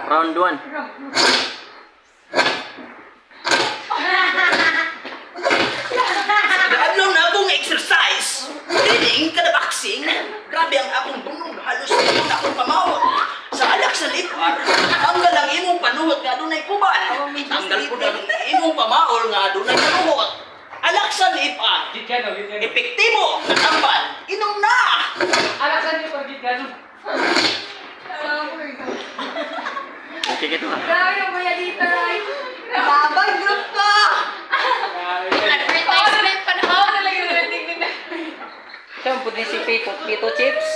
Round 1. Adlaw na akong exercise. Dining kada boxing. Grabe ang akong bunog. Halos na akong pamawag. Sa alak sa lipar, tanggal ang imong panuhot nga dunay kuban. Tanggal po na imong pamaol nga dunay panuhot. Alak sa lipar. Epektibo nga tambal. Inom na! Okay ka ito ha. Grabe yung kuya dito, ay. Babang group ko! Advertisement pa na. Oo, talaga yung rating nila. Ito ang puti si Pito Chips.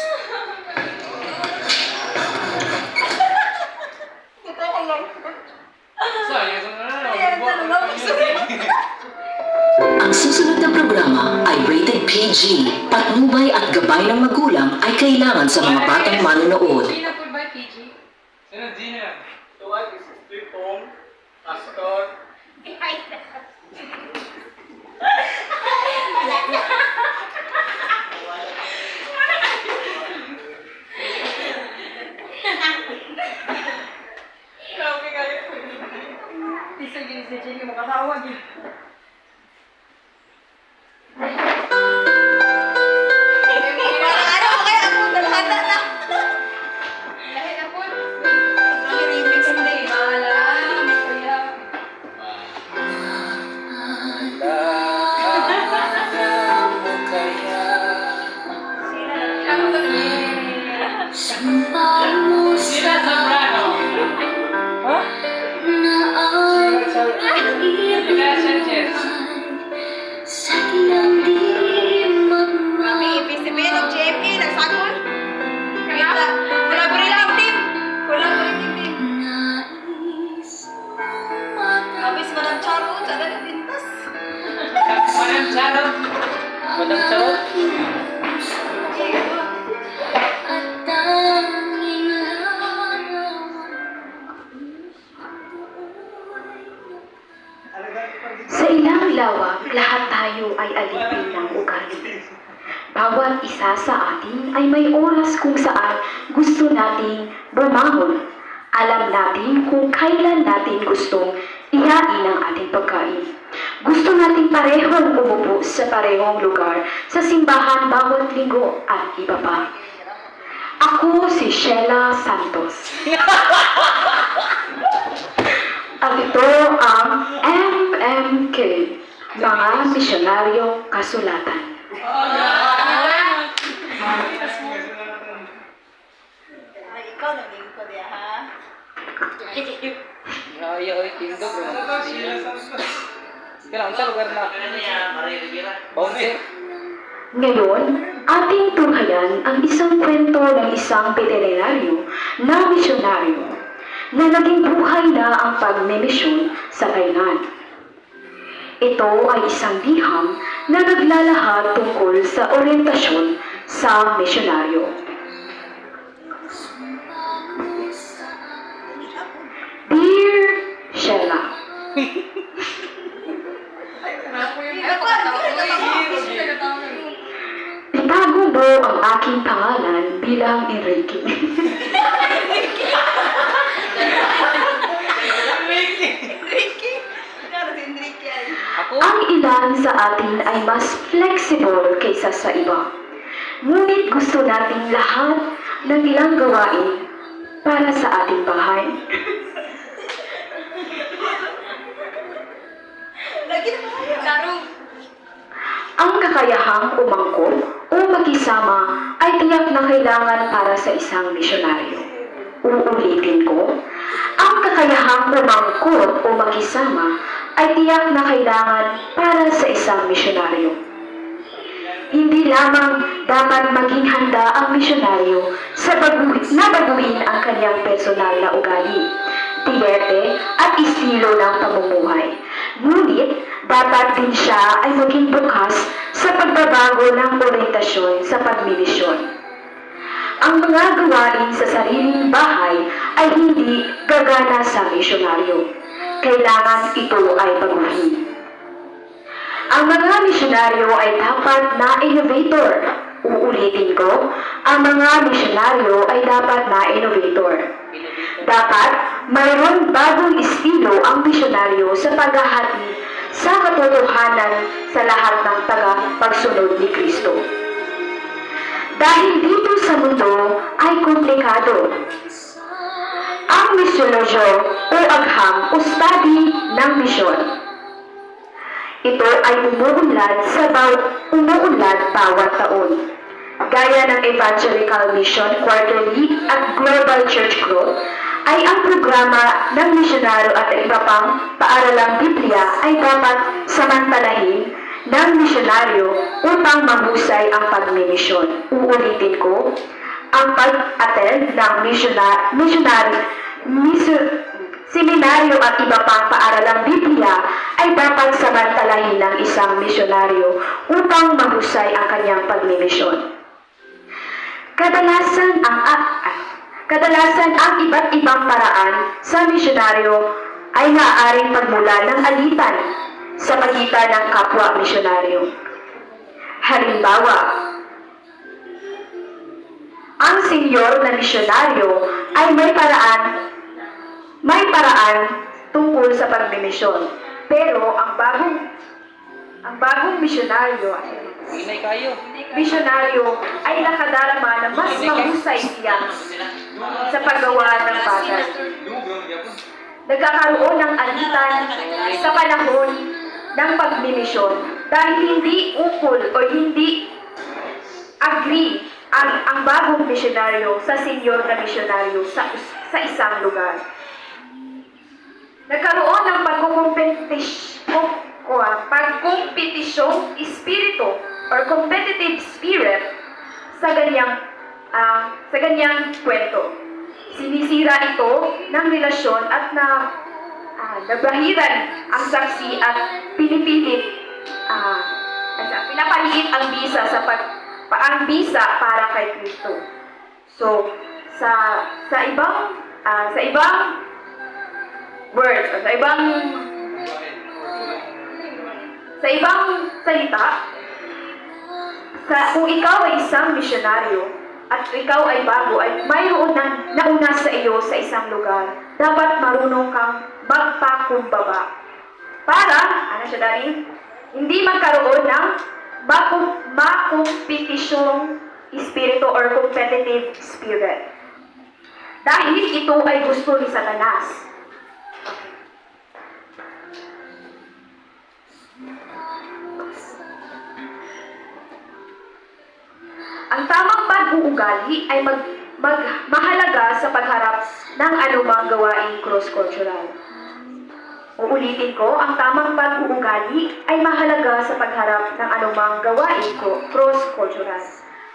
Ang susunod na programa ay rated PG. Patnubay at gabay ng magulang ay kailangan sa mga batang manonood. Gina po ba, PG? Grabe kayo. Sige, sige, makatawag yun. Madam Charot. Sa ilang lawak, lahat tayo ay alipin ng ugali. Bawat isa sa atin ay may oras kung saan gusto nating bumahon. Alam natin kung kailan natin gustong ihain ang ating pagkain. Gusto nating parehong umupo sa parehong lugar sa simbahan bawat linggo at iba pa. Ako si Sheila Santos. At ito ang MMK, mga misyonaryong kasulatan. Ikaw naging ko diya, ha? Ay, tindog. Kailangan sa lugar na. Bouncer. Ngayon, ating tunghayan ang isang kwento ng isang veterinaryo na misyonaryo na naging buhay na ang pagmimisyon sa kainan. Ito ay isang liham na naglalahad tungkol sa orientasyon sa misyonaryo. Dear Sheila, itago mo ang aking pangalan bilang Enrique. Ang ilan sa atin ay mas flexible kaysa sa iba. Ngunit gusto nating lahat ng ilang gawain para sa ating bahay. Ang kakayahang umangkot o makisama ay tiyak na kailangan para sa isang misyonaryo. Uulitin ko, ang kakayahang umangkot o makisama ay tiyak na kailangan para sa isang misyonaryo. Hindi lamang dapat maging handa ang misyonaryo na baguhin ang kanyang personal na ugali, diete at estilo ng pamumuhay. Ngunit, dapat din siya ay maging bukas sa pagbabago ng orientasyon sa pagmimisyon. Ang mga gawain sa sariling bahay ay hindi gagana sa misyonaryo. Kailangan ito ay baguhin. Ang mga misyonaryo ay dapat na innovator, Uulitin ko, ang mga misyonaryo ay dapat na innovator. Dapat mayroon bagong estilo ang misyonaryo sa paghahati sa katotohanan sa lahat ng taga-pagsunod ni Kristo. Dahil dito sa mundo ay komplikado. Ang misyologyo o agham o study ng misyon. Ito ay umuunlad bawat taon. Gaya ng Evangelical Mission Quarterly at Global Church Growth, ay ang programa ng misyonaryo at iba pang paaralang Biblia ay dapat samantalahin ng misyonaryo upang mahusay ang pagmimisyon. Uulitin ko, ang pag-attend ng seminaryo at iba pang paaralang Biblia ay dapat samantalahin ng isang misyonaryo upang mahusay ang kanyang pagmimisyon. Kadalasan ang iba't ibang paraan sa misyonaryo ay maaaring magmula ng alitan sa pagitan ng kapwa misyonaryo. Halimbawa, ang senyor na misyonaryo ay may paraan tungkol sa pagmimisyon. Pero ang bagong misyonaryo Inay kayo. ay nakadarama na mas mahusay siya sa paggawa ng bagay. Nagkakaroon ng alitan sa panahon ng pagmimisyon dahil hindi ukol o hindi agree ang bagong misyonaryo sa senyor na misyonaryo sa isang lugar. Nagkaroon ng pagkompetisyong espiritu or competitive spirit sa ganyang kwento. Sinisira ito ng relasyon at nabahiran ang saksi at pinapaliit ang bisa para kay Kristo. So, sa ibang words, o sa ibang salita, kung ikaw ay isang misyonaryo at ikaw ay bago, ay mayroon nang nauna sa iyo sa isang lugar, dapat marunong kang magpakumbaba para, hindi magkaroon ng makompetisyong espiritu or competitive spirit. Dahil ito ay gusto ni Satanas. Ang tamang pag-uugali ay mahalaga sa pagharap ng anumang gawaing cross-cultural. Uulitin ko, ang tamang pag-uugali ay mahalaga sa pagharap ng anumang gawaing cross-cultural.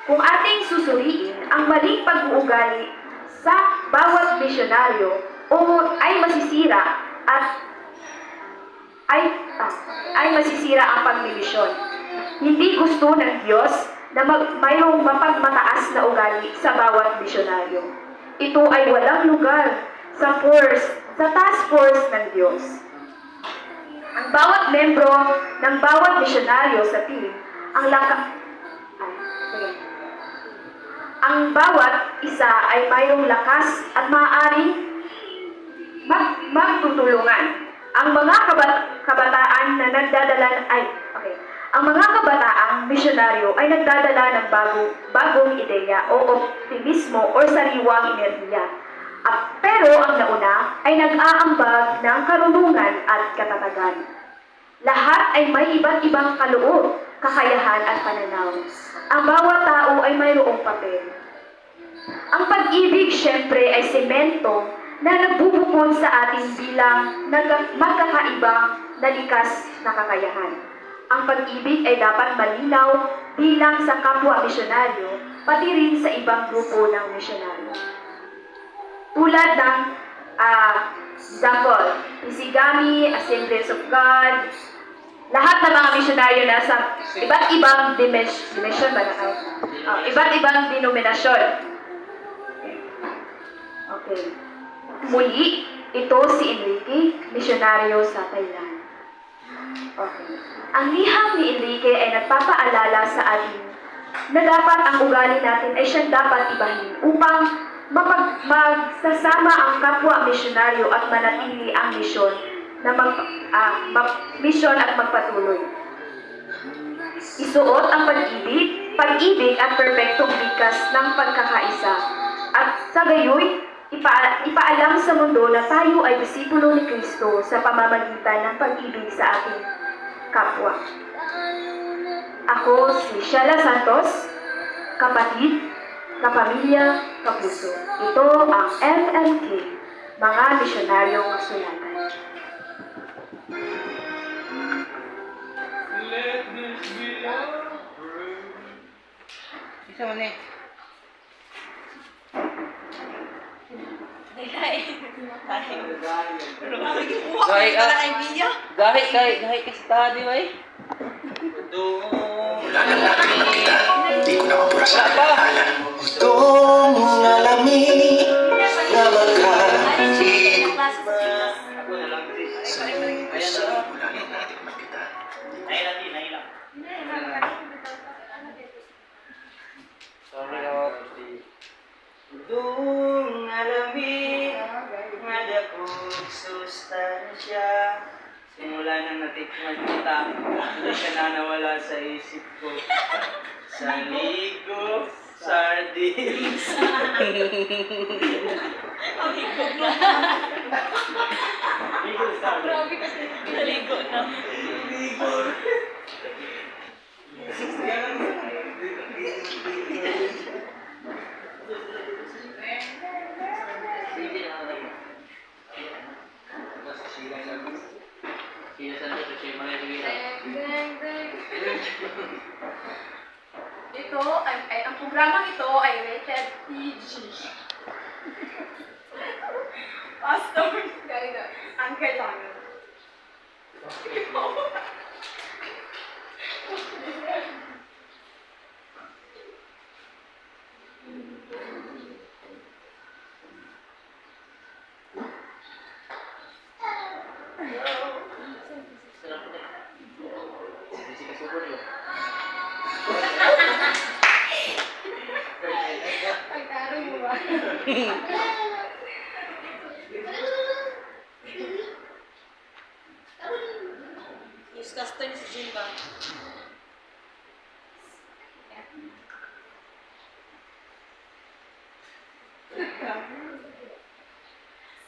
Kung ating susuriin ang maling pag-uugali sa bawat misyonaryo ay masisira ang pagmimisyon. Hindi gusto ng Diyos na mayroong mapagmataas na ugali sa bawat misyonaryo. Ito ay walang lugar sa task force ng Diyos. Ang bawat membro ng bawat misyonaryo sa team, ang bawat isa ay mayroong lakas at maaaring magtutulungan. Ang mga kabataang misyonaryo ay nagdadala ng bagong ideya o optimismo o sariwang enerhiya. Pero ang nauna ay nag-aambag ng karunungan at katatagan. Lahat ay may iba't ibang kaloob, kakayahan at pananaw. Ang bawat tao ay mayroong papel. Ang pag-ibig syempre ay semento na nagbubukod sa atin bilang magkakaibang nalikas na kakayahan. Ang pag-ibig ay dapat malinaw bilang sa kapwa misyonaryo, pati rin sa ibang grupo ng misyonaryo. Tulad ng example, Isigami, Assemblies of God, lahat ng mga misyonaryo na sa iba't ibang iba't ibang denominasyon. Okay. Muli, ito si Enrique, misyonaryo sa Thailand. Okay. Ang liham ni Enrique ay nagpapaalala sa atin na dapat ang ugali natin ay siyang dapat ibahin upang magsasama ang kapwa misyonaryo at manatili ang misyon na misyon at magpatuloy. Isuot ang pag-ibig at perpektong likas ng pagkakaisa at sa gayoy, ipaalam sa mundo na tayo ay disipulo ni Kristo sa pamamagitan ng pag-ibig sa ating kapwa. Ako si Sheila Santos, kapatid, kapamilya, kapuso. Ito ang MMK, mga misyonaryong sulatan. Isa man eh. Gahi ka. Gahi ka sa study, bay. Wala nang nakikita, di ko na mapurasa ang alaala. Itong alamin na magkakit sa iyong puso, wala nang natikman kita. Sorry, oh. Dung alamin, madakog sustansya. Simula nang natikman kita, hindi ka na nawala sa isip ko. Sa ligo, sardines. Ito, ang programang ito ay rated PG. Pastor, ganito, ang kailangan. Pagtarong mo ba? Disgusting si Jimba.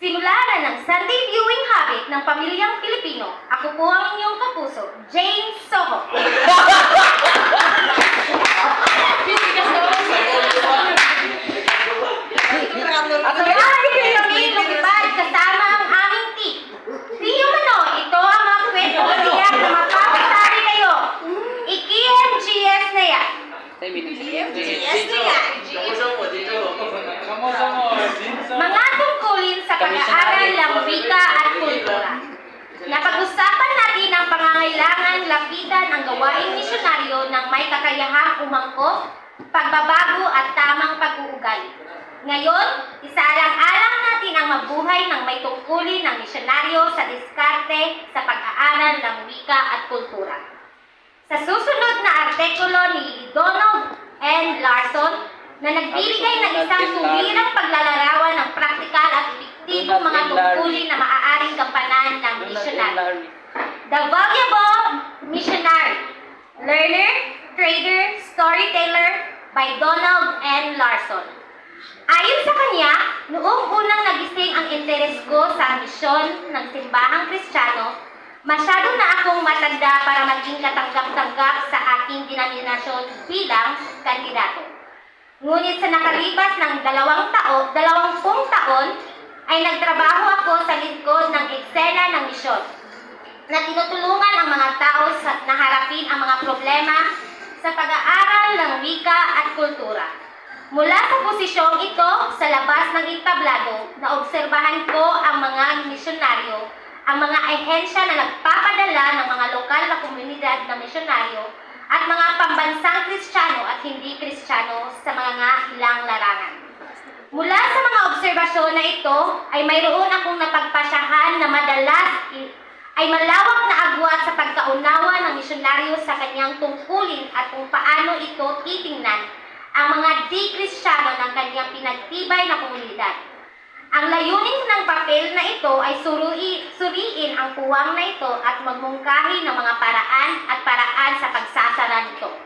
Simula na ng Sunday viewing habit ng pamilyang Pilipino. Ako po ang inyong kapuso, Jane Soho. Ako ay kami lumipad kasama ang aming team. Di umano, ito ang mga kwento tiyak na mapapasabi kayo. I-KMGS na yan. KMGS na yan. Mga tungkulin sa pag-aaral ng wika at kultura. Napag-usapan natin ang pangangailangan lapitan ang gawaing misyonaryo ng may kakayahang umangkop, pagbabago at tamang pag-uugali. Ngayon, isaalang-alang natin ang mabuhay ng may tungkulin ng misyonaryo sa diskarte sa pag-aaral ng wika at kultura. Sa susunod na artikulo ni Donald N. Larson, na nagbibigay ng isang tuwirang paglalarawan ng praktikal at epektibong mga tungkulin na maaaring gampanan ng misyonaryo. The Valuable Missionary, Learner, Trader, Storyteller by Donald N. Larson. Ayon sa kanya, noong unang nagising ang interes ko sa misyon ng simbahang Kristiyano, masyado na akong matanda para maging katanggap-tanggap sa aking denominasyon bilang kandidato. Ngunit sa nakalipas ng 20 taon, ay nagtrabaho ako sa lingkod ng eksena ng misyon, na tinutulungan ang mga tao na harapin ang mga problema sa pag-aaral ng wika at kultura. Mula sa posisyong ito, sa labas ng entablado, naobserbahan ko ang mga misyonaryo, ang mga ahensya na nagpapadala ng mga lokal na komunidad na misyonaryo at mga pambansang Kristiyano at hindi Kristiyano sa mga ilang larangan. Mula sa mga obserbasyon na ito, ay mayroon akong napagpasyahan na madalas ay malawak na agwat sa pagkaunawa ng misyonaryo sa kanyang tungkulin at kung paano ito titingnan ang mga di-Kristiyano ng kanyang pinagtibay na komunidad. Ang layunin ng papel na ito ay suriin ang puwang na ito at magmungkahi ng mga paraan sa pagsasara nito.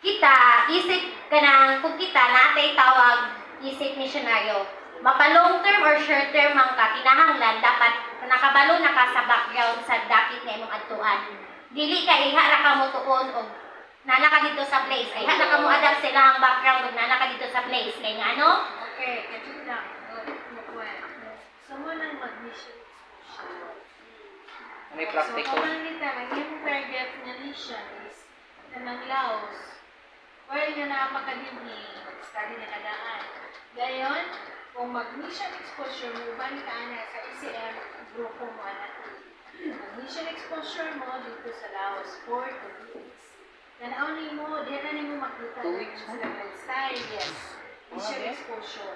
Kita, isip ka na kung kita natay tawag isip misyonaryo. Mapa-long term or short term ang kinahanglan, dapat nakabalo na ka sa background sa dakit na imong adtuan. Dili ka iha ra ka mo tuon og nana ka dito sa place. Ay iha ra ka mo adapt sa ilang background og nana ka dito sa place. Kay nga ano? Okay, ito lang. Sama ng mag-mission exposure. May practical. So, nita, ang iyong target nga mission is kanang Laos. Where yun na makadini, mag-study na kadaan. Gayon, kung mag-mission exposure mo, uban ka na sa ECM, grupo mo na. Mag-mission exposure mo dito sa Laos, 4 to 2 weeks. Tanawin mo, di na mo makita 2 weeks, sa lifestyle, yes. Mission exposure.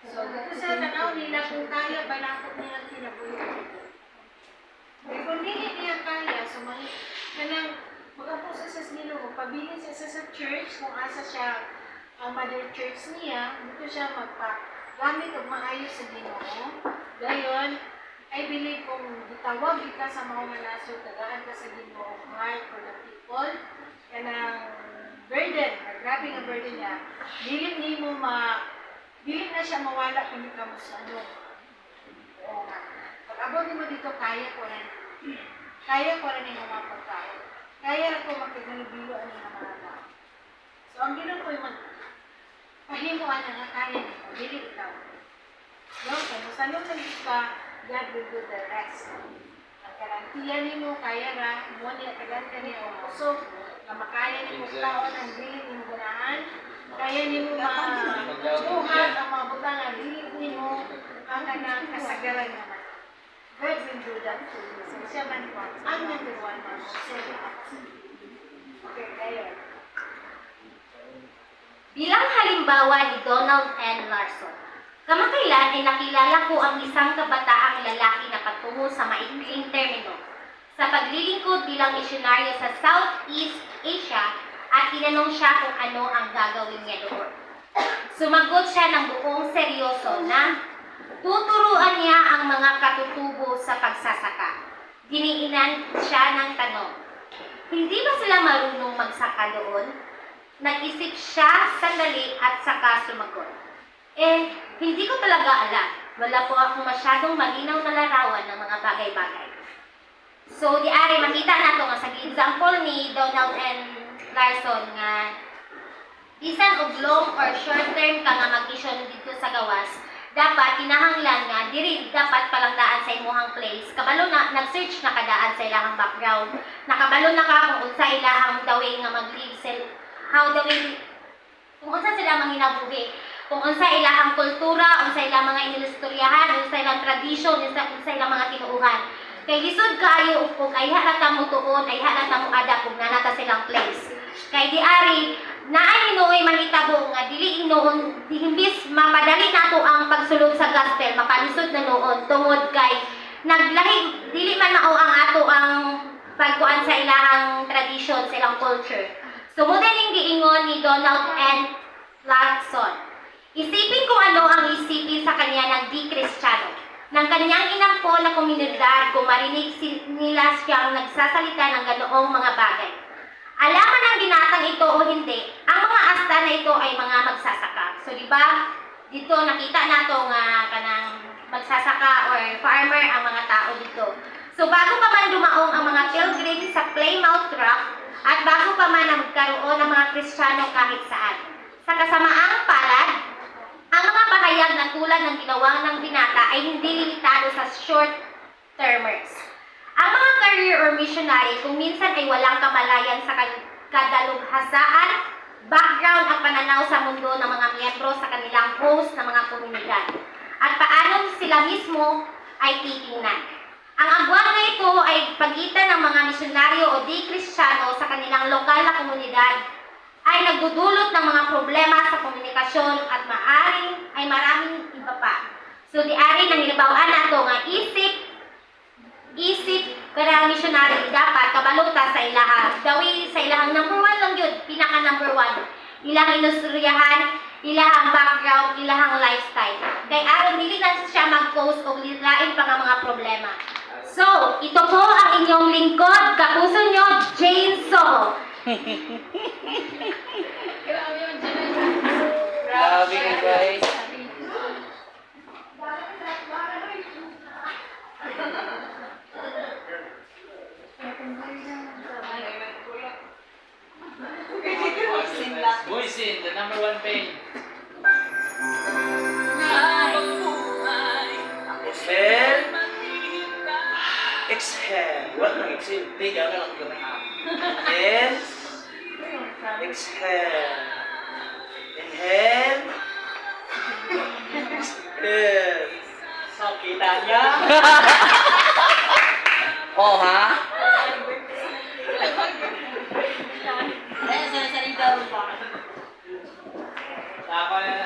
So, dito sa tanaw nila, kung kaya, balakot niya ang kinabuhi. Kung hindi niya kaya, so kanang mag-apo sa Ginoo, pabilin siya sa church, kung asa siya ang mother church niya, dito siya magpagamit o maayos sa Ginoo. Gayon, I believe kung ditawag ka sa mga nasod, tagaan ka sa Ginoo, heart for the people, kanang burden, grabe nga burden niya, dili na siya mawala kung di ka mo sa ano. Oo nga. Pag-abot mo dito, kaya ko rin yung mga pagkain. Kaya ko magkagalubilo ang mga tao. So, ang ginawa ko yung pahimuan na kaya nito, dili ikaw. Yung, kung sa loob ng ka, God will do the rest. Ang garantiya nimo, kaya ra, mo niya, kaganta niya ang puso, na makaya nimo taon ang dili nimo ganahan, kaya nimo mabuhat ang mga butangan, dili nimo ang kanang kasagaran naman. God will do that to you. So, siya man po, ang number one man, okay, kaya. Bilang halimbawa ni Donald N. Larson, kamakailan ay nakilala ko ang isang kabataang lalaki na patungo sa maikling termino sa paglilingkod bilang misyonaryo sa Southeast Asia at tinanong siya kung ano ang gagawin niya doon. Sumagot siya ng buong seryoso na tuturuan niya ang mga katutubo sa pagsasaka. Diniinan siya ng tanong, hindi ba sila marunong magsaka doon? Nag-isip siya sandali at saka sumagot. Hindi ko talaga alam. Wala po akong masyadong malinaw na larawan ng mga bagay-bagay. So, diari, makita na ito nga sa example ni Donald N. Larson nga bisan og long or short term ka nga mag-mission dito sa gawas, dapat kinahanglan nga diri dapat palangdaan sa imong place. Kabalo na nag-search na kadaan sa ilahang background. Nakabalo na ka kung unsa ilahang daway nga mag-live how the way, kung unsa sila manginabuhi, kung unsa ilahang kultura, unsa ilang mga inilistoryahan, unsa ilang tradisyon, unsa ilang mga tinuuhan. Kay lisod kaayo ug ay halata mo tuon, ay halata mo ada kung nanata silang place. Kay diari naay hinuoy mahitabo nga dili inoon dihimbis mapadali nato ang pagsulod sa gospel, mapalisod na noon tungod kay naglahi dili man mao ang ato ang pagkuan sa ilahang tradisyon, sa ilang culture. Sumudin ning giingon ni Donald N. Larson. Isipin kung ano ang isipin sa kanya ng di-Kristiyano. Ng kanyang inangko na komunidad kung marinig nila siyang nagsasalita ng ganoong mga bagay. Alaman ng binatang ito o hindi, ang mga asta na ito ay mga magsasaka. So, di ba, dito nakita nato nga kanang magsasaka or farmer ang mga tao dito. So, bago pa man dumaong ang mga pilgrims sa Plymouth Rock, at bago pa man ang magkaroon ng mga Kristiyano kahit saan. Sa kasamaang palad, ang mga pahayag na tulad ng ginawa ng binata ay hindi limitado sa short-termers. Ang mga career or missionary kung minsan ay walang kamalayan sa kadalughasaan, background at pananaw sa mundo ng mga miyembro sa kanilang host na mga komunidad at paano sila mismo ay titingnan. Ang agwat na ito ay pagitan ng mga misyonaryo o di-Kristiyano sa kanilang lokal na komunidad ay nagdudulot ng mga problema sa komunikasyon at maaring ay maraming iba pa. So, diari nang ilabawaan nato nga isip isip kanang missionary dapat kabalota sa ilaha. Dawi sa ilahang number 1 lang yun, pinaka number 1. Ilang inusturyahan, ilahang background, ilahang lifestyle. Kay aron dili na siya mag-post og lain pa nga mga problema. So, ito po ang inyong lingkod, kapuso nyo, Jane Soho. Grabe ka guys. Buisin, the number 1 pain. Exhale. Exhale. Wala nang exhale. Tiga na lang yung Inhale. Exhale. Inhale. Exhale. So, kita niya? Oh, ha?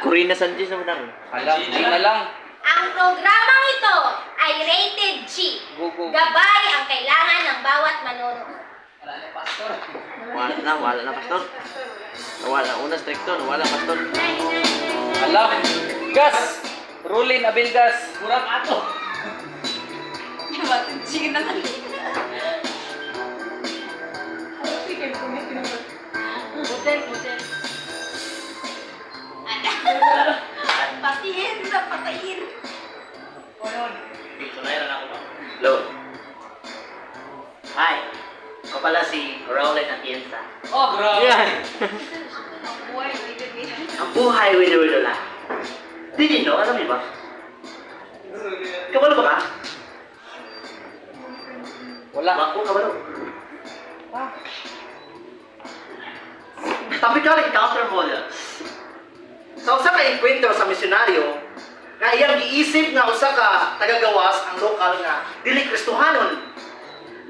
Kurina Sanji sa madang. Alam, G na lang. Ang programang ito ay rated G. Go. Gabay ang kailangan ng bawat manonood. Wala na, pastor. Wala, una stricto, wala, pastor. Alam. Gas! Rulin, Abilgas. Kurang ato. Patiin na patayin. Hello. Hi. Ako pala si Rowland Atienza. Oh, bro. Ang buhay wilo-wilo lang. Did you know? Alam niyo ba? Kabalo ba ka? Wala. Bako, kabalo. Topical encounter models. Sa usa ka enkwentro sa misyonaryo, nga iyang giisip nga usa ka tagagawas ang lokal nga dili Kristohanon.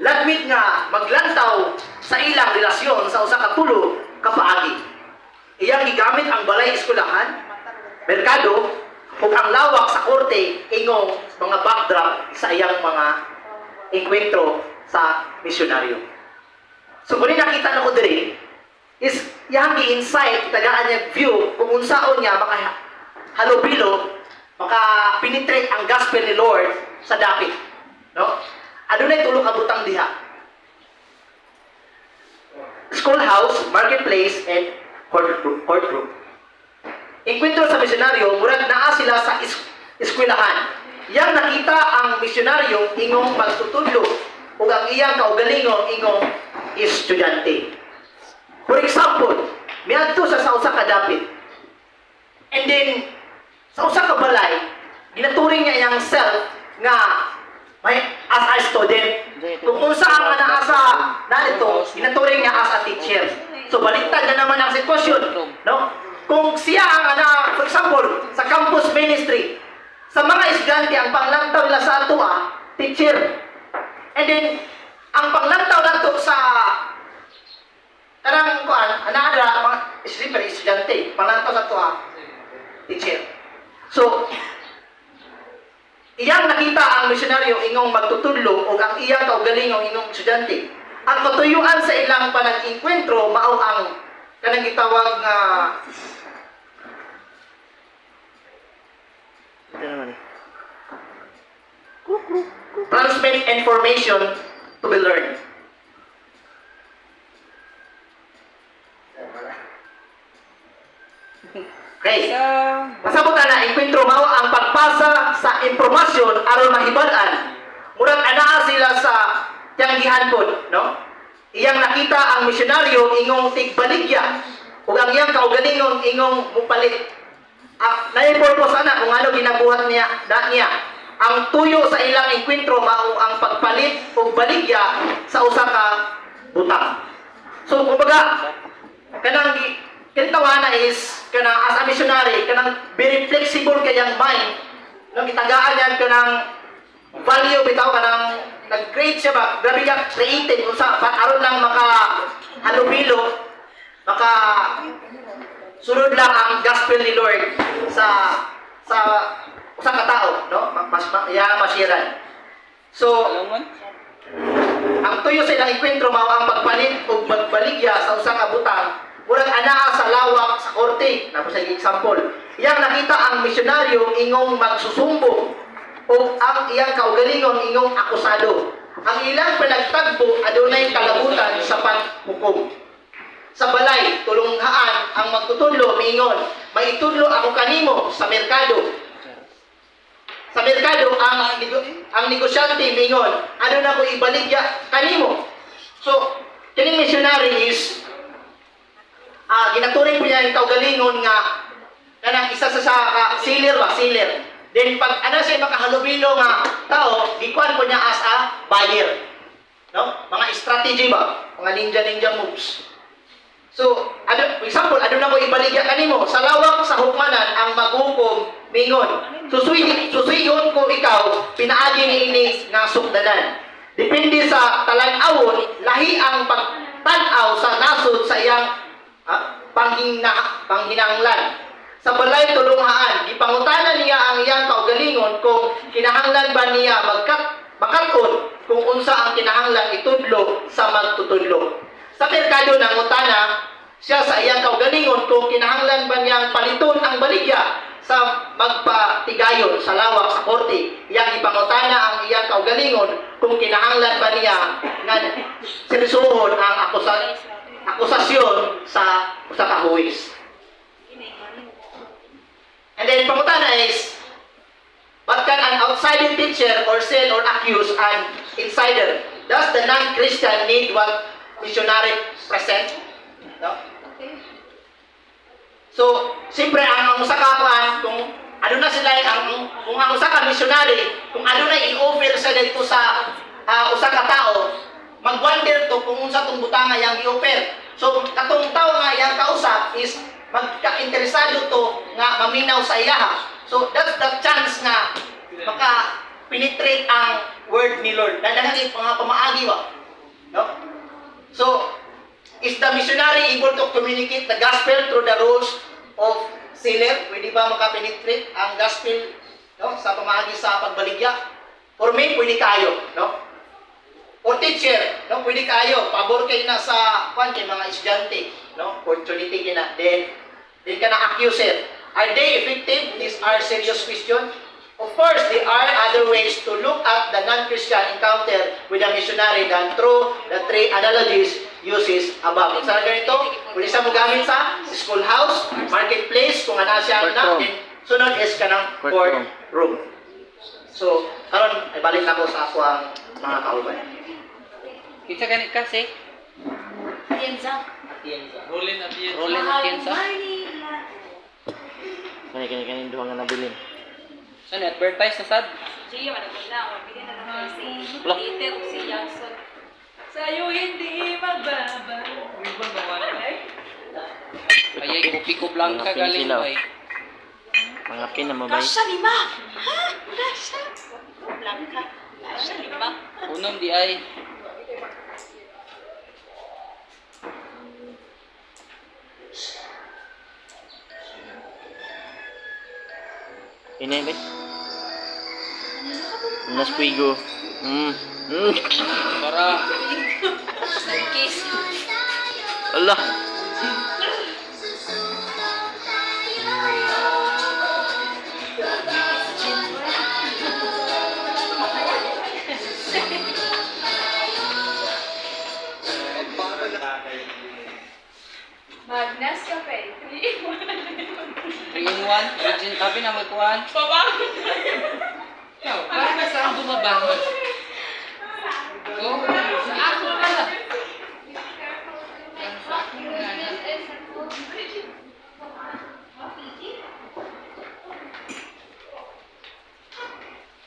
Lagmit nga maglantaw sa ilang relasyon sa usa ka tulo ka paagi. Iyang gigamit ang balay eskwelahan, merkado, ug ang lawak sa korte ingong mga backdrop sa iyang mga enkwentro sa misyonaryo. So kung nakita na ko diri is yang gi-insight tagaan niya view kung unsaon niya maka halubilo maka penetrate ang gospel ni Lord sa dapit, no? Adunay tulo ka butang diha: schoolhouse, marketplace, and courtroom. Enkwentro sa misyonaryo, murag naa sila sa eskwelahan. Yang nakita ang misyonaryo ingong magtutudlo ug ang iyang kaugalingon ingong estudyante. For example, miadto sa usa ka dapit. And then sa usa ka balay, ginaturing niya iyang self nga may as a student. Kung unsa ang anaasa nanito, ginaturing niya as a teacher. So baliktad na naman ang sitwasyon, no? Kung siya ang for example, sa campus ministry, sa mga estudyante ang panglantaw nila sa ato teacher. And then ang panglantaw nato sa karang kuan anara mga estudyante, panglantaw sa ato teacher. So iyang nakita ang misyonaryo ingong magtutudlo ug ang iyang kaugalingong ingong estudyante. Ang katuyuan sa ilang panag-enkwentro mao ang kanang gitawag nga transmit information to be learned. Okay. Masabot na enkwentro mao ang pagpasa sa impormasyon aron mahibal-an. Murag anaa sila sa tiyanggihan pod, no? Iyang nakita ang misyonaryo ingong tigbaligya ug ang iyang kaugalingon ingong mupalit. Naay purpose ana kung ano ginabuhat niya Ang tuyo sa ilang enkwentro mao ang pagpalit ug baligya sa usa ka butang. So kumbaga kanang kintawana is kanang as a missionary kanang very flexible kayang mind nang gitagaan yan kanang value bitaw kanang nag-create siya ba grabe ka creative usa aron lang maka halubilo maka sunod lang ang gospel ni Lord sa usa ka tao, no? Masiran. So, Alungon? ang tuyo sa ilang enkwentro mao ang pagpalit o magbaligya sa usa ka butang murag anaa sa lawak sa korte. Nako sa example. Iyang nakita ang misyonaryo ingong magsusumbong o ang iyang kaugalingon ingong akusado. Ang ilang pinagtagpo adunay kalabutan sa paghukom. Sa balay, tulunghaan ang magtutudlo miingon, maitudlo ako kanimo sa merkado. Sa merkado ang negosyante miingon, ano na ko ibaligya kanimo. So, kining missionary is ginaturing po niya yung kaugalingon nga kanang isa sa sealer ba, sealer. Then pag ano siya makahalubilo nga tao, gikuan po niya as a buyer. No? Mga strategy ba? Mga ninja moves. So, for example, ano na ko ibaligya kanimo? Sa lawak sa hukmanan ang maghukom mingon. Susuyon ko ikaw, pinaagi ni ini nga sukdanan. Depende sa talan-awon, lahi ang pagtanaw sa nasod sa iyang panghinanglan. Sa balay tulunghaan, ipangutana niya ang iyang kaugalingon kung kinahanglan ba niya makaton kung unsa ang kinahanglan itudlo sa magtutudlo. Sa merkado nangutana siya sa iyang kaugalingon kung kinahanglan ba niyang paliton ang baligya sa magpatigayon sa lawak sa korte. Iyang ipangutana ang iyang kaugalingon kung kinahanglan ba niya nga serisuhon ang akusasyon sa usa ka huwis. And then pangutana is, but can an outsider teacher or sell or accuse an insider? Does the non-Christian need what missionary present? No? So, siyempre ang usa ka kuan kung ano na sila kung ang usa ka missionary, kung ano na i-offer sa dito sa usa ka tao, mag-wonder to kung unsa tong butanga yang i-offer. So, katong tao nga yang kausap is magka-interesado to nga maminaw sa iyaha. So, that's the chance nga maka-penetrate ang word ni Lord. Dadahan mga pamaagi ba? No? So, is the missionary able to communicate the gospel through the rules of sealer? Pwede ba maka-penetrate ang gospel, no, sa pamaagi sa pagbaligya? For me, pwede kayo, no? O teacher, no, pwede kayo. Pabor kayo na sa mga estudyante, no? Opportunity kayo na. Then ka na accuser. Are they effective? These are serious questions. Of course, there are other ways to look at the non-Christian encounter with a missionary than through the three analogies uses above. Sa ganito, pwede siya magamit sa schoolhouse, marketplace, kung ano siya na, then sunod is ka ng court room. So, karon ay balik na ko sa ako ang mga kauban. Kinsa ganit kasi? Atienza. Rolling na biyan. Rolling na kinsa? Kani duha nga nabilin. Ano, advertise na sad? Gia, wala. Bigyan na lang si Wala. Peter o si Jackson. Sa'yo hindi magbaba. Uy, ba naman? Ayay, kopi ko blanca Mga galing pinsilaw. bay. Mga pinamabay. Kasya lima! Ha? Kasya! Blanca. Kasya lima. Unang di ay. Ini ba? Nas puigo. Para. Nag-kiss. Allah. Magnas Cafe. 3 in 1. Virgin Cafe na magkuhan. Ikaw, parang nasa ang bumabangon. Oh, sa ako na lang. Sa ako na lang.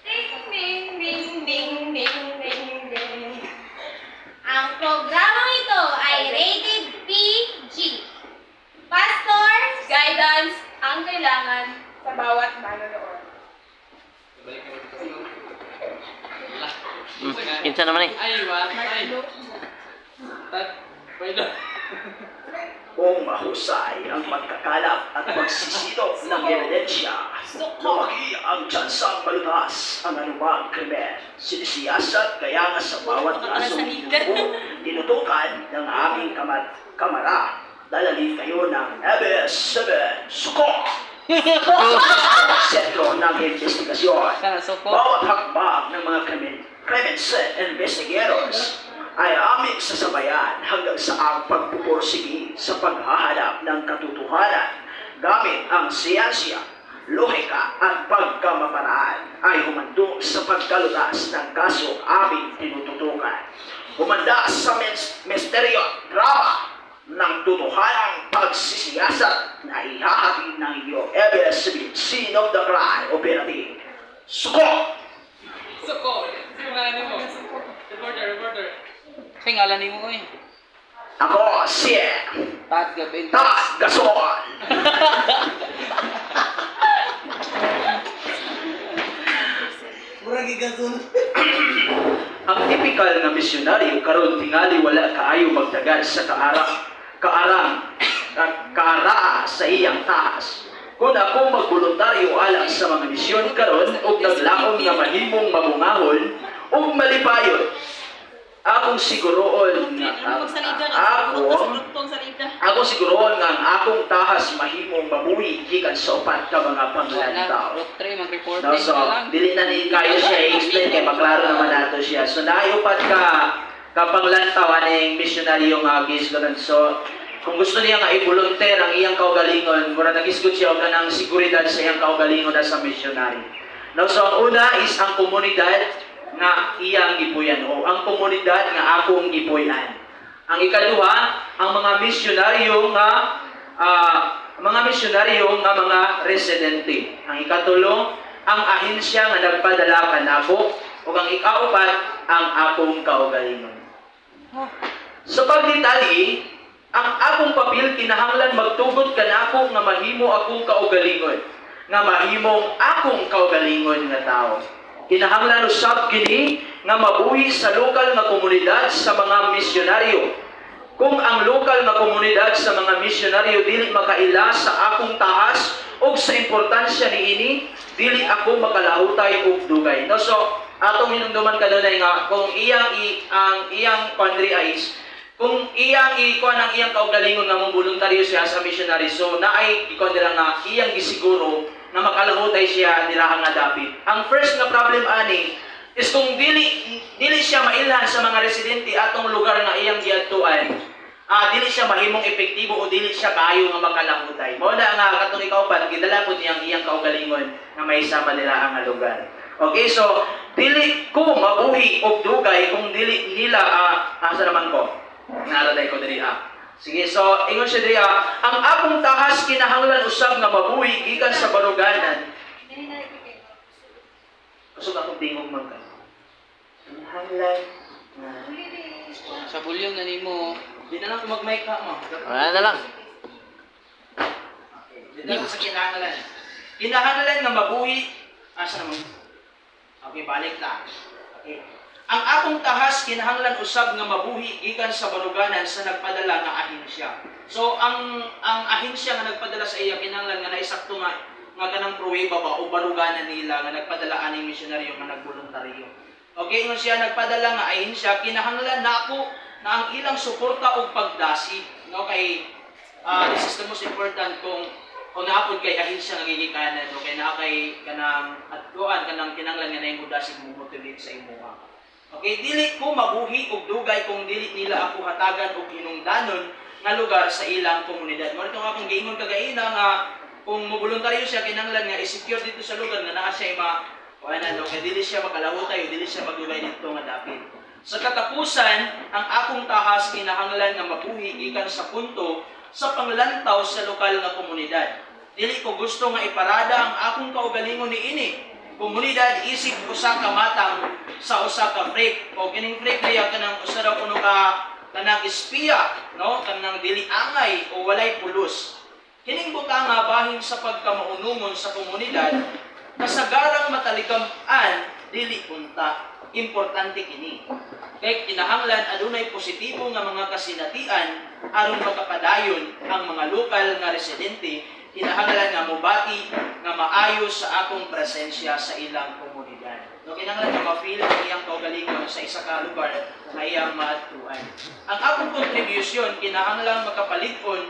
Ding, ding, ding, ding, ding, ding, ding. Ang programang ito ay rated PG. Pastor, guidance ang kailangan sa bawat manonood. Kinsa naman eh. Ay, what? Ay. Tad, pwede. Kung mahusay ang pagkakalap at pagsisilop ng ebidensya, lumaki ang tsansang malutas ang anumang krimen. Sinisiyasat kaya nga sa bawat kasong tinutukan ng aming kamara. Dalali kayo ng ABS-7 Sukok! Sentro ng investigasyon. Sana suko. Bawat hakbang ng mga crime scene investigators ay aming sasabayan hanggang sa ang pagpupursige sa paghahanap ng katotohanan gamit ang siyansya, lohika at pagkamaparaan ay humandong sa pagkalutas ng kaso aming tinututukan. Humanda sa misteryo at drama ng totohanang pagsisiyasat na ihahatid ng iyong ABS-CBN Scene of the Crime Operative. Suko! Suko! Sino nga mo? Reporter. Ngalan ni mo eh. Ako si Pat Gabin. Tas Gason! Ang tipikal na misyonaryo karon tingali wala kaayo magtagal sa kaaraa sa iyang tahas. Kung ako magboluntaryo alang sa mga misyon karon ug naglaom nga mahimong mabungahon ug malipayon, akong siguroon nga ako siguroon nga ang akong tahas mahimong mabuhi gikan sa upat ka mga panglantaw. Mag-reporting No, so, dili na ni kayo siya i-explain kay maklaro naman nato siya. So, naiupat ka panglantaw aning misyonaryo nga gisgotan. So, kung gusto niya nga i-volunteer ang iyang kaugalingon, mura nagisgot siya og kanang seguridad sa iyang kaugalingon na sa misyonary. No, so, ang una is ang komunidad nga iyang gipuyan o ang komunidad nga akong gipuyan. Ang ikaduha, ang mga misyonaryo nga mga residente. Ang ikatulo, ang ahensya nga nagpadala kanako ug ang ikaupat, ang akong kaugalingon. Sa pagdetalye, ang akong papel kinahanglan magtugot kanako nga mahimo akong kaugalingon, nga mahimong akong kaugalingon nga tao. Kinahanglan usab kini nga mabuhi sa lokal nga komunidad sa mga misyonaryo. Kung ang lokal nga komunidad sa mga misyonaryo dili makaila sa akong tahas o sa importansya niini, dili ako makalahutay og dugay. No, so atong hinumduman kanunay nga kung ang iyang country is kung iyang ikuan ang iyang kaugalingon nga mong voluntaryo siya sa missionary, so naay ikuan nila nga iyang gisiguro na makalahutay siya nila nga dapit. Ang first nga problem ani is kung dili siya mailhan sa mga residente atong lugar nga iyang giadtuan, dili siya mahimong epektibo o dili siya kaayo nga makalahutay. Mao na nga katong ikaw pa gidala pud niyang iyang kaugalingon nga maisama nila ang lugar. Okay, so dili ko mabuhi og dugay kung dili nila asa naman ko. Naraday ko diri Sige, so ingon siya diri ang akong tahas kinahanglan usab nga mabuhi gikan sa baruganan. Kusog akong tingog man ka. Kinahanglan Sa bulyong na nimo. di na lang ko mag-mic ka mo. Wala na lang. Di na lang sa kinahanglan. Kinahanglan nga mabuhi. Asa naman? Okay, balik ta. Okay. Ang akong tahas kinahanglan usab nga mabuhi gikan sa baruganan sa nagpadala nga ahensya. So ang ahensya nga nagpadala sa iya kinahanglan nga naisakto nga kanang pruweba ba o baruganan nila nga nagpadala aning misyonaryo nga nagboluntaryo. Okay, nung siya nagpadala nga ahensya kinahanglan nako na ang ilang suporta og pagdasi. No, kay this is the most important kung naapod kay ahensya nga gigikanan o kay naa kay kanang adtuan kanang kinahanglan nga nahimo dasi mo motivate sa imo. Okay, dili ko mabuhi og dugay kung dili nila ako hatagan og hinungdanon nga lugar sa ilang komunidad. Mo itong akong giingon kagaina nga kung moboluntaryo siya kinahanglan nga i-secure dito sa lugar nga naa siya kay dili siya makalahutay o dili siya magdugay dito nga dapit. Sa katapusan, ang akong tahas kinahanglan nga mabuhi gikan sa punto sa panglantaw sa lokal nga komunidad. Dili ko gusto nga iparada ang akong kaugalingon niini. Komunidad isip usa ka matang sa usa ka freak o kining freak kaya kanang usa ra kuno ka kanang espiya, no, kanang dili angay o walay pulos. Kining butanga bahin sa pagkamaunumon sa komunidad kasagarang mataligaman dili unta importante kini. Kay kinahanglan adunay positibo nga mga kasinatian aron makapadayon ang mga lokal nga residente kinahanglan nga mobati nga maayo sa akong presensya sa ilang komunidad. No, kinahanglan nga ma-feel ang iyang kaugalingon sa isa ka lugar nga iyang maadtuan. Ang akong contribution kinahanglan makapalig-on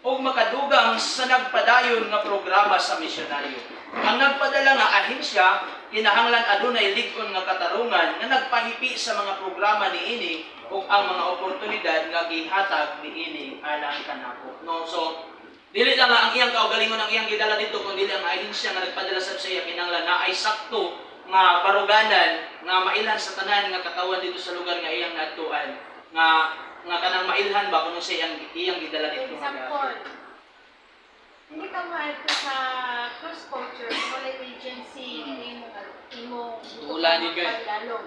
o makadugang sa nagpadayon nga programa sa misyonaryo. Ang nagpadala nga ahensya kinahanglan adunay lig-on nga katarungan nga nagpahipi sa mga programa niini ug ang mga oportunidad nga gihatag niini alang kanako. No, so dili lang nga ang iyang kaugalingon ang iyang gidala dito kundi ang ahensya nga nagpadala sa iya kinahanglan na ay sakto nga baruganan nga mailhan sa tanan nga katawan dito sa lugar nga iyang natuan nga kanang mailhan ba kung sa iyang gidala dito nga Example, hindi ka maaari sa cross culture, wala agency, imo Tulani ka. paglalong.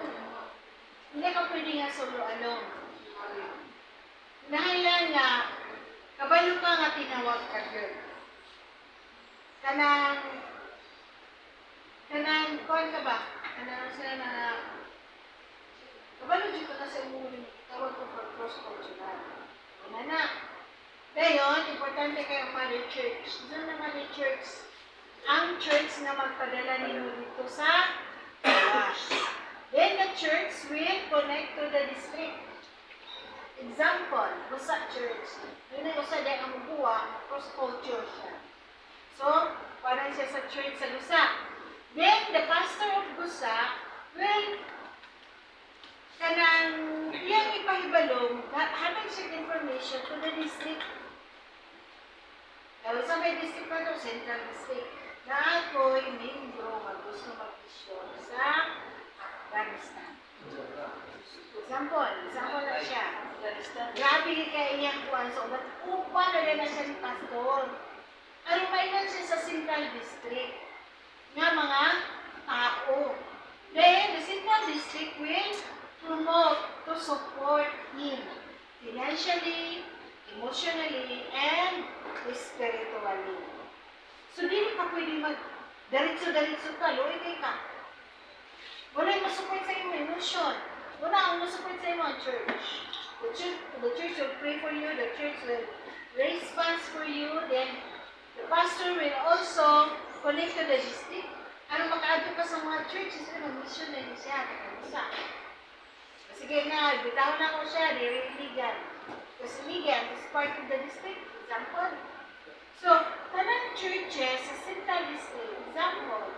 Hindi ka pwede nga solo alone. Nahilan nga, kabalo ka nga tinawag ka girl. Kuhan ka ba? Kanang sila na, kabalo dito na sa umuwi, tawag ko for cross cultural. Na. Ngayon, importante kayo Mother Church. Doon na Mother Church. Ang church na magpadala ninyo dito sa Bawas. Then the church will connect to the district. Example, Busa Church. Yun ay usa dahil ang buwa, cross-culture siya. So, parang siya sa church sa Busa. Then, the pastor of Busa will kanang iyang ipahibalong, hanap siya information to the district. Dahil sa may district na ito, Central District, na ako'y membro nga gusto mag-mission sa Afghanistan. Example na siya. Grabe kaya iyang kuwan. So, upa na rin na siya ni pastor. Ano mainan siya sa Central District nga mga tao. Then, the Central District will promote to support him financially, emotionally, and spiritually. So, di ka pwede daritso ka, loy ka. Wala yung masupport sa iyong emotion. Wala ang masupport sa iyong church. The church will pray for you, the church will raise funds for you, then the pastor will also connect to the district. Ano makaadto ka sa mga churches, mag-mission na siya. Sige nga, bitawan na ko siya, di-religan. Kasi ligan is part of the district, example. So, tanang churches sa Central District, example.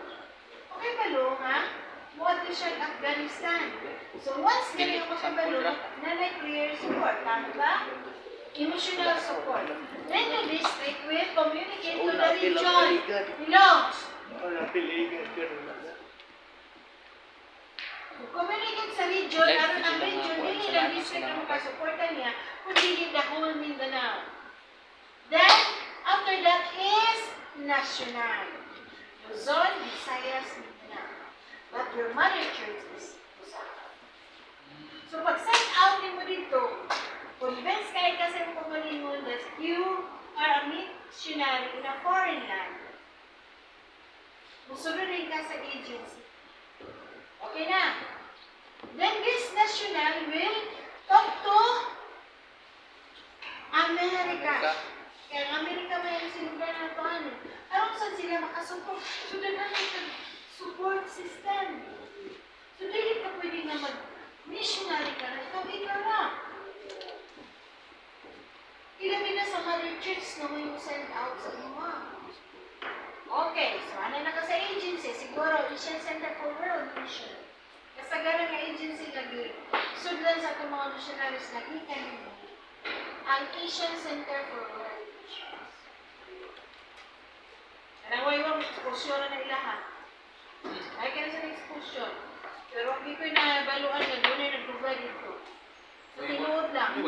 Okay ba lo, ha? Muad ko siya Afghanistan. So, once ganyan ko siya ba lo, nanay prayer support, tama ba? Emotional support. Then the district will communicate to the region. Hello? Communicate sa region, aron ang region, hindi lang district ang makasuportan niya, kundi the whole Mindanao. Then, after that is national. Luzon, Visayas, Mindanao. But your mother church is Luzon. So, pag send out mo dito, convince kayo kasi mo pamalingon that you are a missionary in a foreign land. Musunod rin ka sa agency. Okay na. Then this national will talk to America. Kaya ang Amerika may sinugan na ito. Anong saan sila makasupport? So, dagan ito support system. So, dili ka pwede na mag-missionary ka na. Ikaw na. Ilabi na sa mother church na mo yung send out sa mga. Okay, so ano na ka sa agency? Siguro, Asian Center for World Mission. Kasagaran nga agency lagi. Sudlan sa itong mga missionaries lagi kanina. Ang Asian Center for World Mission. Nawaywang exposure na ilaha. Ay ka na sa exposure. Pero hindi ko na baluan na doon ay nagduga dito. So, tinuod lang.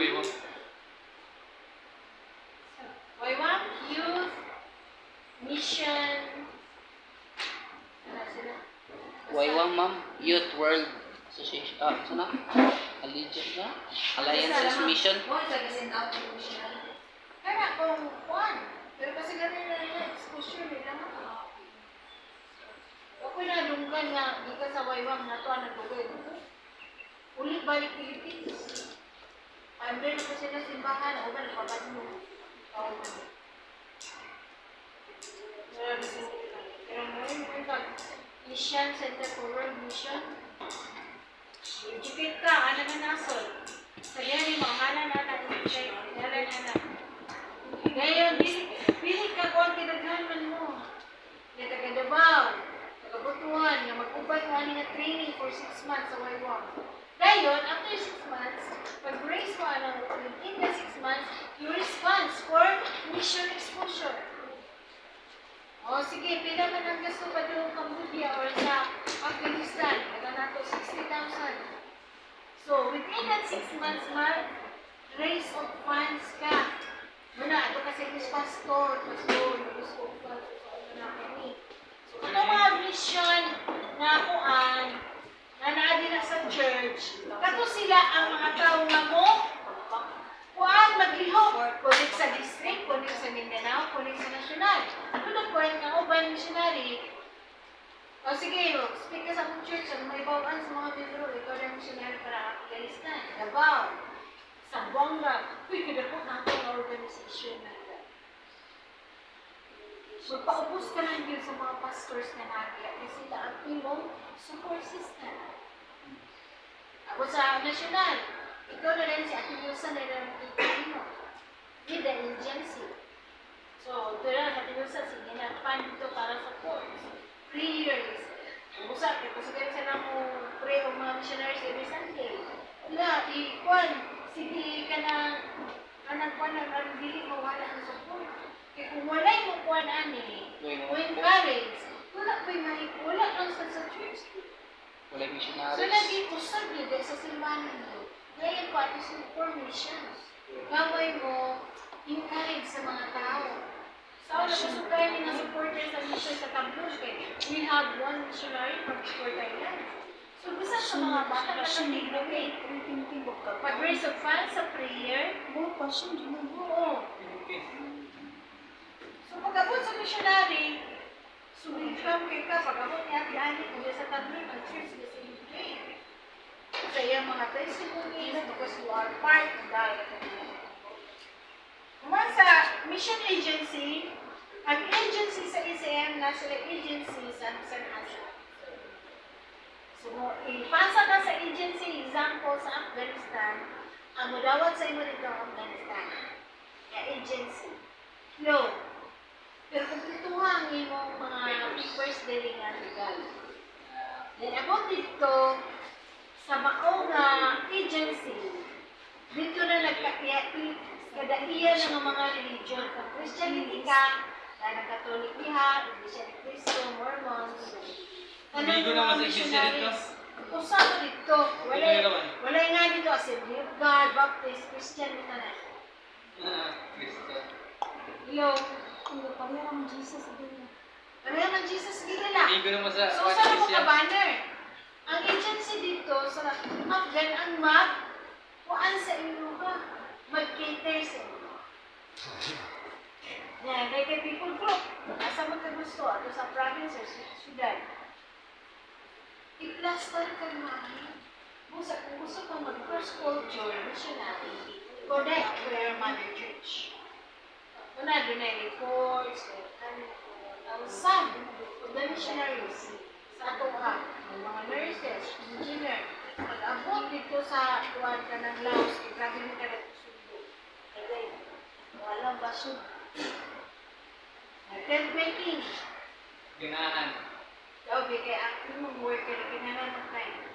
Waywang Youth Mission. Ano sila? Waywang ma'am, Youth World Association. Sana? Alliances Mission. Kaya kung kuwan. Pero kasi ganun na nila, exposure nila nga. Ako na lunggan nga, di ka sa waywang na to, ang nagdugay. Ulit balik Philippines. Andre na po sila simbahan, o ba nagpapad mo? Pero ngayon po ito, Mission Center for World Mission. Educate ka, ano na nasod? Kaya ni mamahala na natin siya, kailan na. Ngayon, pili ka kung ang kinaghaman mo. Kaya taga-Davao, taga-Butuan, na mag-ubay mo nga training for 6 months sa Waywang. Ngayon, after 6 months, pag-raise mo within the 6 months, you response for mission exposure. O sige, pila man ang gusto pa doon Cambodia or sa Afghanistan, nagka nato 60,000. So, within that 6 months, raise of funds ka. Muna, ito kasi is pastor, gusto ko pa, na kami. So, ito mga mission na kuan, na naadi na sa church, kato sila ang mga tao nga mo, kuan, maglihok, kunik sa district, kunik sa Mindanao, kunik sa nasyonal. Ito na po, ang uban missionary, o sige, speak ka sa akong church, ang may bawaan sa mga membro, ikaw na missionary para Afghanistan, Davao, Zamboanga, uy, kada po na ang organization na ito. So, paubos ka lang yun sa mga pastors na nagya, kasi sila ang imong support system. Ako sa nasyonal, ikaw na rin si Ate Wilson na rin ang with the agency. So, ito lang, Ate Wilson, sige na, fund ito para sa course. Prayers. Usap, kasi kayo sila mo pray o mga missionaries every Sunday. Wala, sige ka na, anang kuwan na, dili mawala ang support. Kaya kung wala'y mo kuwan ani, o encourage, wala lang sa church. Wala missionaries. So, naging usap nyo sa simbahan nyo. Ngayon po, at is information. Gaway mo, encourage sa mga tao. So, nagsusukay ni na supporters sa mission sa Tablus. We have one missionary from Thailand. So, bisa sa mga bata na nag-relocate. Pag-raise of funds sa prayer. Oo. So, pag-abot sa missionary, sumigam kay ka, pag-abot niya, tiyanin ko sa Tablus, mag-church na sa UK. Sa iyang mga testimonies, because you are part of that. Kuman sa mission agency, ang agency sa ICM, National Agency sa San Asa. So, ipasa ka sa agency, example sa Afghanistan, ang mudawat sa imo dito ang Afghanistan. Kaya agency. No. Pero kung ito ang imong mga papers dili nga legal. Then about dito, sa mao nga agency, dito na kadaiya ng mga religion. Kung Christianity ka, na Catholic diha, Iglesia ni Cristo, Mormons, Hindi naman sa iglesia dito. Usap dito. Wala nga dito, Assembly of God, Baptist, Christian, ito na. Hello? Pareha ng Jesus din. Pareha ng Jesus din nila. Hindi naman sa So, saan mo ka banner? Ang agency dito sa Afghan ang map, kuan sa inyo ka, mag-cater sa inyo. Yan, like a people group. Asa mo ka gusto? Ato sa province or syudad. I-plaster ka namin. Kung gusto kang mag-cross culture, missionary, connect where Mother Church. Una, doon ay reports, ang some of the missionaries sa ato ka, mga nurses, engineer, pag-abot dito sa tuwan ka ng Laos, grabe mo ka rin sundo. Okay, walang basod. Tent making. Ganahan. Sabi kay ang imong worker, kinahan ng time.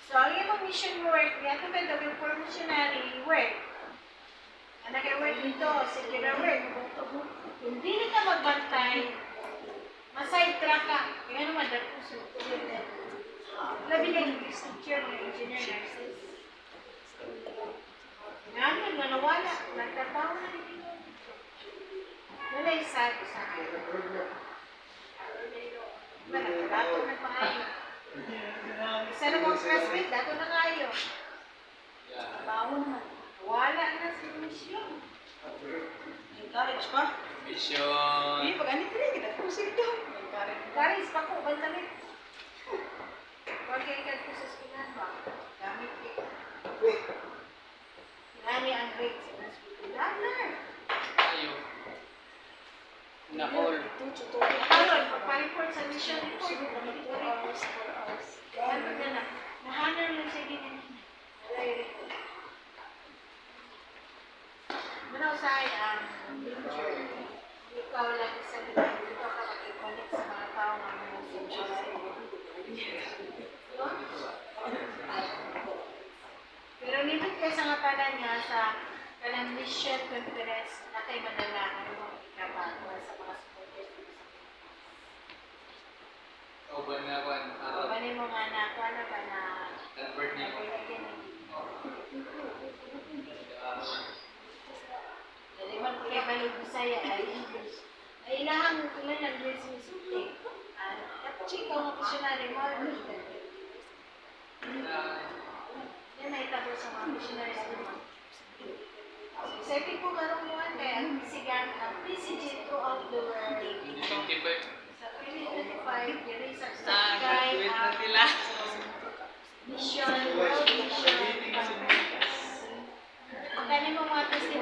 So, ang imong mission work, yato ka gawin for missionary work. Ano kay work dito, secular work. Kung di ka magbantay, maside track ka. Kaya naman, dahil po labi na yung teacher, mga engineer, nurses. Ngayon, nawala. Nagtrabaho na dito. Wala yung sabi sa akin. Diba, dato na paayo. Isa na mong classmate, dato na kayo. Trabaho naman. Wala na si mission. Encourage pa? Mission. Hindi, pag anit rin, kita kusig daw. Encourage pa ko, bantamit. Huwag kayo ikad ko sa espinan ba? Gamit Na-all. Karon, pagpa-report sa mission report. Ano na na? Nahanap lang siya din. Muna usay ang ikaw lang sa ikaw ka mag-connect sa mga tao nga mga pero nito kay sa nga pala niya sa kanang mission conference na kay madalangan mo ikabago sa mga supporters. O ba na kwan? Bani mo nga na kuha na ba na Convert niya ko. Dali man kaya balog Bisaya ay English. Ay ilahang tuloy ng English music. Chika mo missionary mo. Yan ay tabo sa mga missionaries naman. Sa po karong yun kaya ang bisigan ang PCG throughout the world. 25. Sa 2025, yun ay sa Graduate na sila. Mission, World Mission. Ang kanyang mga testimony